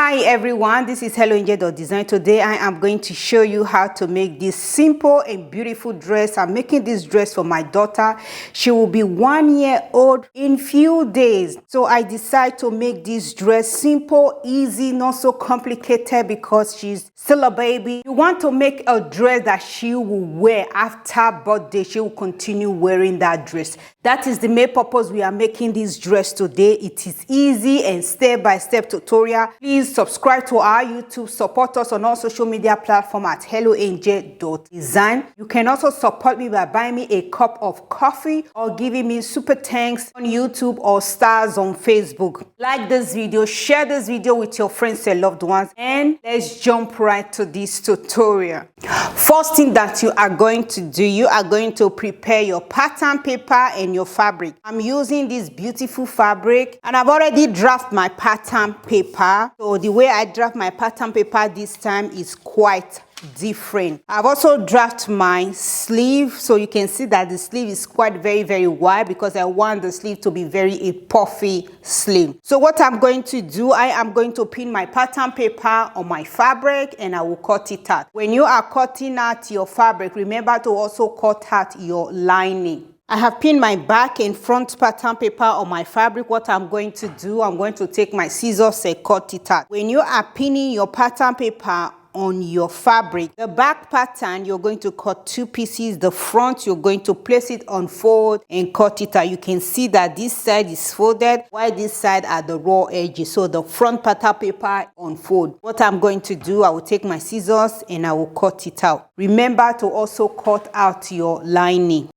Hi everyone, this is Helloangel.design. Today I am going to show you how to make this simple and beautiful dress. I'm making this dress for my daughter. She will be 1 year old in few days. So I decided to make this dress simple, easy, not so complicated because she's still a baby. You want to make a dress that she will wear after birthday. She will continue wearing that dress. That is the main purpose we are making this dress today. It is easy and step-by-step tutorial. Please subscribe to our YouTube, support us on all social media platforms at Helloangel.design. You can also support me by buying me a cup of coffee or giving me super thanks on YouTube or stars on Facebook. Like this video, share this video with your friends and loved ones, and let's jump right to this tutorial. First thing that you are going to do, you are going to prepare your pattern paper and your fabric. I'm using this beautiful fabric and I've already drafted my pattern paper. So the way I draft my pattern paper this time is quite different. I've also drafted my sleeve, so you can see that the sleeve is quite very wide because I want the sleeve to be a puffy sleeve. So what I'm going to do, I am going to pin my pattern paper on my fabric and I will cut it out. When you are cutting out your fabric, remember to also cut out your lining. I have pinned my back and front pattern paper on my fabric. What I'm going to do, I'm going to take my scissors and cut it out. When you are pinning your pattern paper on your fabric, the back pattern, you're going to cut 2 pieces. The front, you're going to place it on fold and cut it out. You can see that this side is folded while this side are the raw edges. So the front pattern paper unfold. What I'm going to do, I will take my scissors and I will cut it out. Remember to also cut out your lining.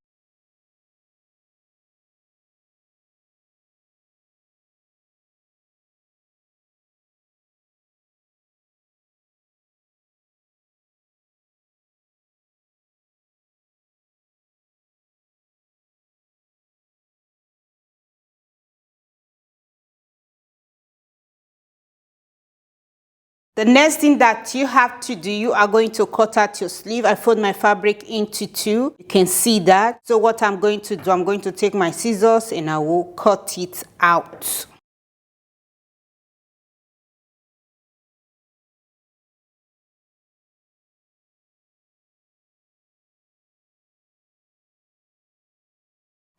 The next thing that you have to do, you are going to cut out your sleeve. I fold my fabric into 2. You can see that. So what I'm going to do, I'm going to take my scissors and I will cut it out.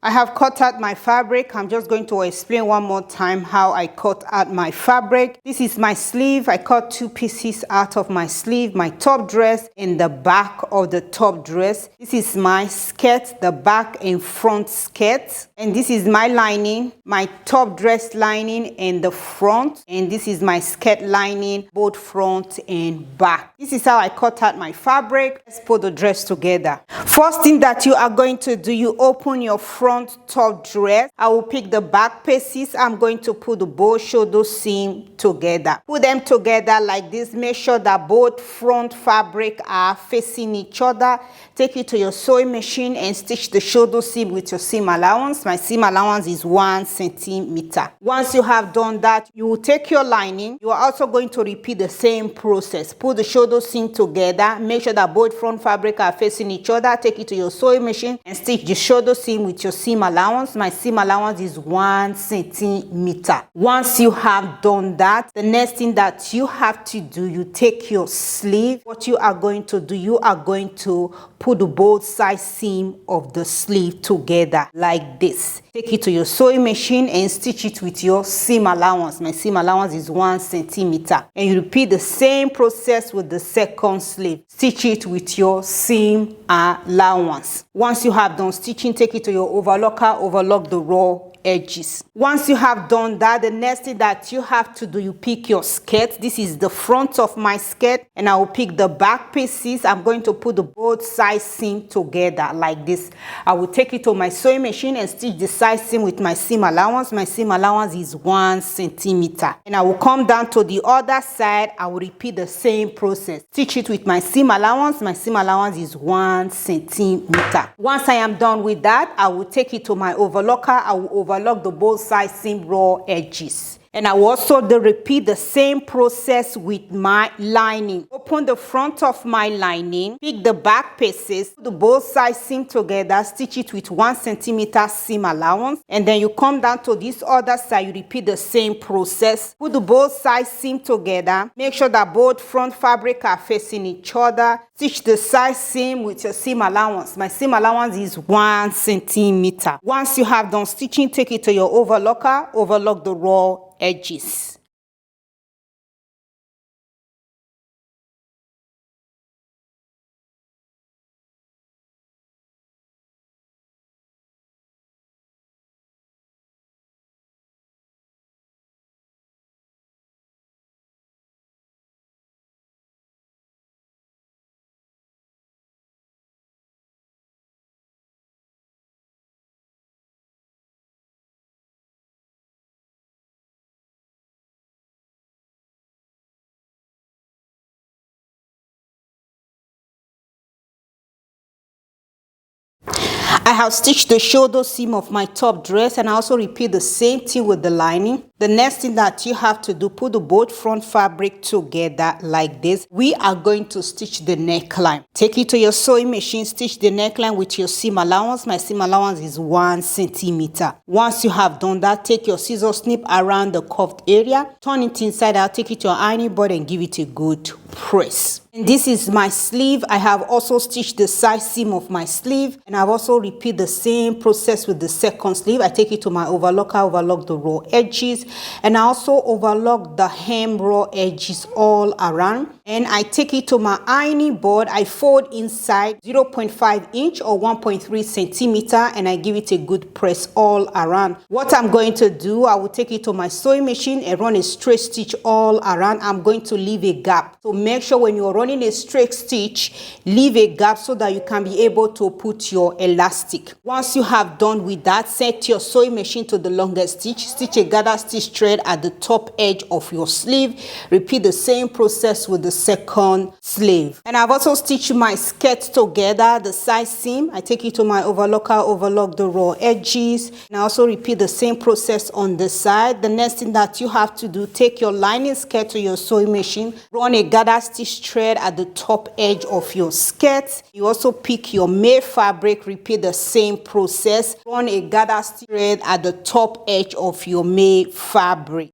I have cut out my fabric. I'm just going to explain one more time how I cut out my fabric. This is my sleeve. I cut 2 pieces out of my sleeve, my top dress and the back of the top dress. This is my skirt, the back and front skirt. And this is my lining, my top dress lining and the front. And this is my skirt lining, both front and back. This is how I cut out my fabric. Let's put the dress together. First thing that you are going to do, you open your front top dress. I will pick the back pieces. I'm going to put the both shoulder seam together. Put them together like this. Make sure that both front fabric are facing each other. Take it to your sewing machine and stitch the shoulder seam with your seam allowance. My seam allowance is 1 centimeter. Once you have done that, you will take your lining. You are also going to repeat the same process. Put the shoulder seam together. Make sure that both front fabric are facing each other. Take it to your sewing machine and stitch the shoulder seam with your seam allowance. My seam allowance is 1 centimeter. Once you have done that, the next thing that you have to do, you take your sleeve. What you are going to do, you are going to put the both side seam of the sleeve together like this. Take it to your sewing machine and stitch it with your seam allowance. My seam allowance is 1 centimeter. And you repeat the same process with the second sleeve. Stitch it with your seam allowance. Once you have done stitching, take it to your overlocker, overlock the raw edges. Once you have done that, the next thing that you have to do, you pick your skirt. This is the front of my skirt and I will pick the back pieces. I'm going to put the both side seam together like this. I will take it to my sewing machine and stitch the side seam with my seam allowance. My seam allowance is 1 centimeter. And I will come down to the other side. I will repeat the same process. Stitch it with my seam allowance. My seam allowance is 1 centimeter. Once I am done with that, I will take it to my overlocker. I will overlock the both side seam raw edges. And I will also repeat the same process with my lining. Open the front of my lining, pick the back pieces, put the both sides seam together, stitch it with 1 centimeter seam allowance, and then you come down to this other side, you repeat the same process. Put the both sides seam together, make sure that both front fabric are facing each other, stitch the side seam with your seam allowance. My seam allowance is 1 centimeter. Once you have done stitching, take it to your overlocker, overlock the raw edges. I have stitched the shoulder seam of my top dress, and I also repeat the same thing with the lining. The next thing that you have to do, put the both front fabric together like this. We are going to stitch the neckline. Take it to your sewing machine, stitch the neckline with your seam allowance. My seam allowance is 1 centimeter. Once you have done that, take your scissors, snip around the curved area, turn it inside out, take it to your ironing board and give it a good press. And this is my sleeve. I have also stitched the side seam of my sleeve, and I've also repeat the same process with the second sleeve. I take it to my overlocker, overlock the raw edges, and I also overlock the hem raw edges all around. And I take it to my ironing board. I fold inside 0.5 inch or 1.3 centimeter, and I give it a good press all around. What I'm going to do, I will take it to my sewing machine and run a straight stitch all around. I'm going to leave a gap. So make sure when you're running a straight stitch, leave a gap so that you can be able to put your elastic. Once you have done with that, set your sewing machine to the longest stitch. Stitch a gather stitch thread at the top edge of your sleeve. Repeat the same process with the second sleeve. And I've also stitched my skirt together, the side seam. I take it to my overlocker, overlock the raw edges, and I also repeat the same process on the side. The next thing that you have to do, take your lining skirt to your sewing machine, run a gather stitch thread at the top edge of your skirt. You also pick your made fabric, repeat the same process, run a gather stitch thread at the top edge of your made fabric.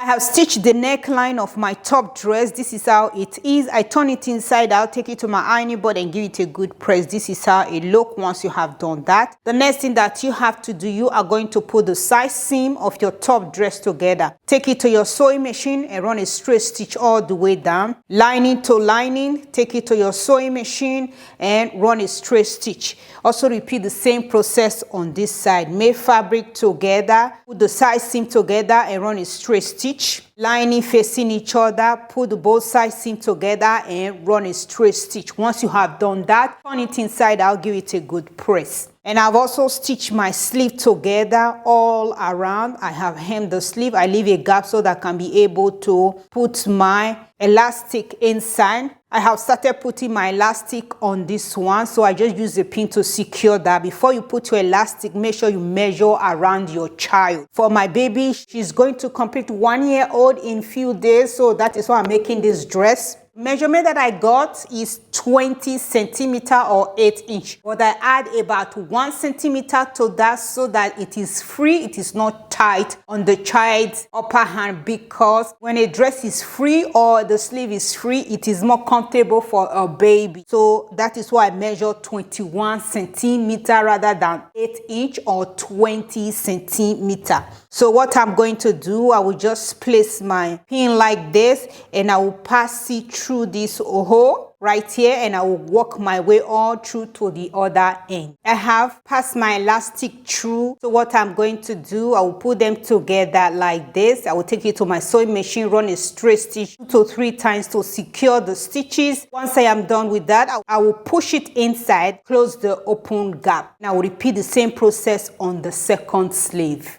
I have stitched the neckline of my top dress. This is how it is. I turn it inside out, take it to my ironing board and give it a good press. This is how it looks once you have done that. The next thing that you have to do, you are going to put the side seam of your top dress together. Take it to your sewing machine and run a straight stitch all the way down. Lining to lining, take it to your sewing machine and run a straight stitch. Also repeat the same process on this side. Make fabric together, put the side seam together and run a straight stitch. Lining facing each other, put the both side seam together and run a straight stitch. Once you have done that, turn it inside out, give it a good press. And I've also stitched my sleeve together all around. I have hemmed the sleeve. I leave a gap so that I can be able to put my elastic inside. I have started putting my elastic on this one, so I just use a pin to secure that. Before you put your elastic, make sure you measure around your child. For my baby, she's going to complete 1 year old in few days, so that is why I'm making this dress. Measurement that I got is 20 centimeter or 8 inch, but I add about 1 centimeter to that so that it is free. It is not tight on the child's upper hand, because when a dress is free or the sleeve is free, it is more comfortable for a baby. So that is why I measure 21 centimeter rather than 8 inch or 20 centimeter. So what I'm going to do, I will just place my pin like this and I will pass it through this hole right here, and I will work my way all through to the other end. I have passed my elastic through. So what I'm going to do, I will put them together like this. I will take it to my sewing machine, run a straight stitch 2 to 3 times to secure the stitches. Once I am done with that, I will push it inside, close the open gap. Now I will repeat the same process on the second sleeve.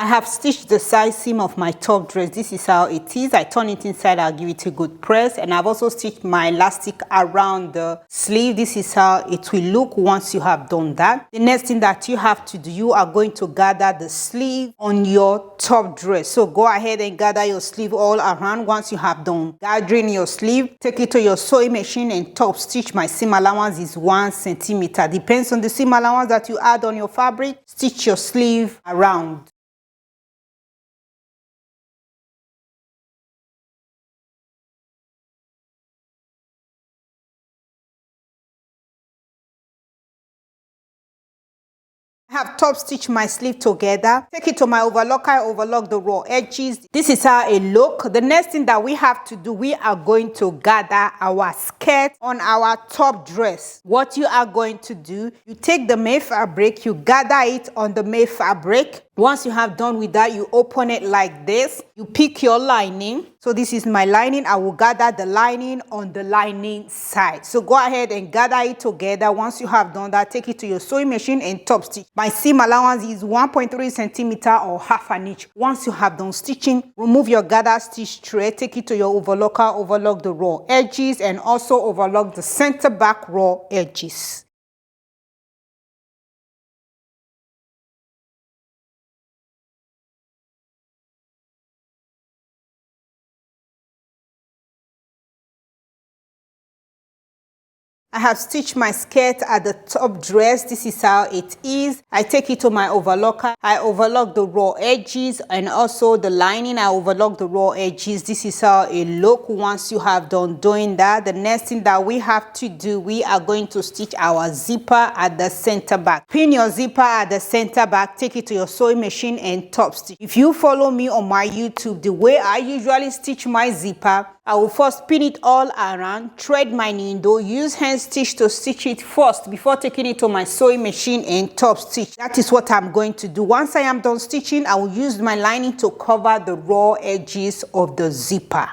I have stitched the side seam of my top dress. This is how it is. I turn it inside, I'll give it a good press, and I've also stitched my elastic around the sleeve. This is how it will look once you have done that. The next thing that you have to do, you are going to gather the sleeve on your top dress. So go ahead and gather your sleeve all around. Once you have done gathering your sleeve, take it to your sewing machine and top stitch. My seam allowance is 1 centimeter. Depends on the seam allowance that you add on your fabric. Stitch your sleeve around. I have top stitched my sleeve together. Take it to my overlock. I overlock the raw edges. This is how it looks. The next thing that we have to do, we are going to gather our skirt on our top dress. What you are going to do, you take the main fabric, you gather it on the main fabric. Once you have done with that, you open it like this. You pick your lining. So this is my lining. I will gather the lining on the lining side. So go ahead and gather it together. Once you have done that, take it to your sewing machine and top stitch. My seam allowance is 1.3 centimeter or half an inch. Once you have done stitching, remove your gather stitch tray. Take it to your overlocker. Overlock the raw edges and also overlock the center back raw edges. I have stitched my skirt at the top dress. This is how it is. I take it to my overlocker. I overlock the raw edges and also the lining. I overlock the raw edges. This is how it looks once you have done doing that. The next thing that we have to do, we are going to stitch our zipper at the center back. Pin your zipper at the center back. Take it to your sewing machine and top stitch. If you follow me on my YouTube, the way I usually stitch my zipper, I will first pin it all around, thread my needle, use hand stitch to stitch it first before taking it to my sewing machine and top stitch. That is what I'm going to do. Once I am done stitching, I will use my lining to cover the raw edges of the zipper.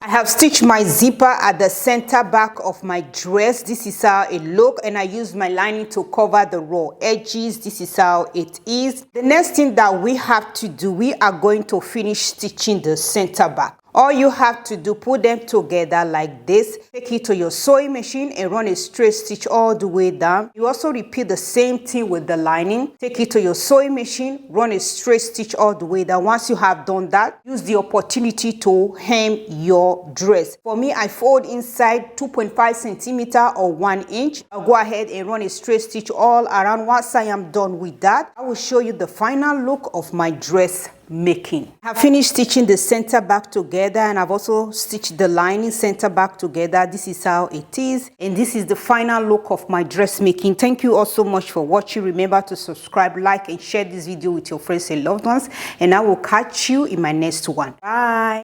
I have stitched my zipper at the center back of my dress. This is how it looks, and I use my lining to cover the raw edges. This is how it is. The next thing that we have to do, we are going to finish stitching the center back. All you have to do, put them together like this. Take it to your sewing machine and run a straight stitch all the way down. You also repeat the same thing with the lining. Take it to your sewing machine, run a straight stitch all the way down. Once you have done that, use the opportunity to hem your dress. For me, I fold inside 2.5 centimeter or 1 inch. I'll go ahead and run a straight stitch all around. Once I am done with that, I will show you the final look of my dress making. I have finished stitching the center back together, and I've also stitched the lining center back together. This is how it is, and this is the final look of my dressmaking. Thank you all so much for watching. Remember to subscribe, like, and share this video with your friends and loved ones, and I will catch you in my next one. Bye.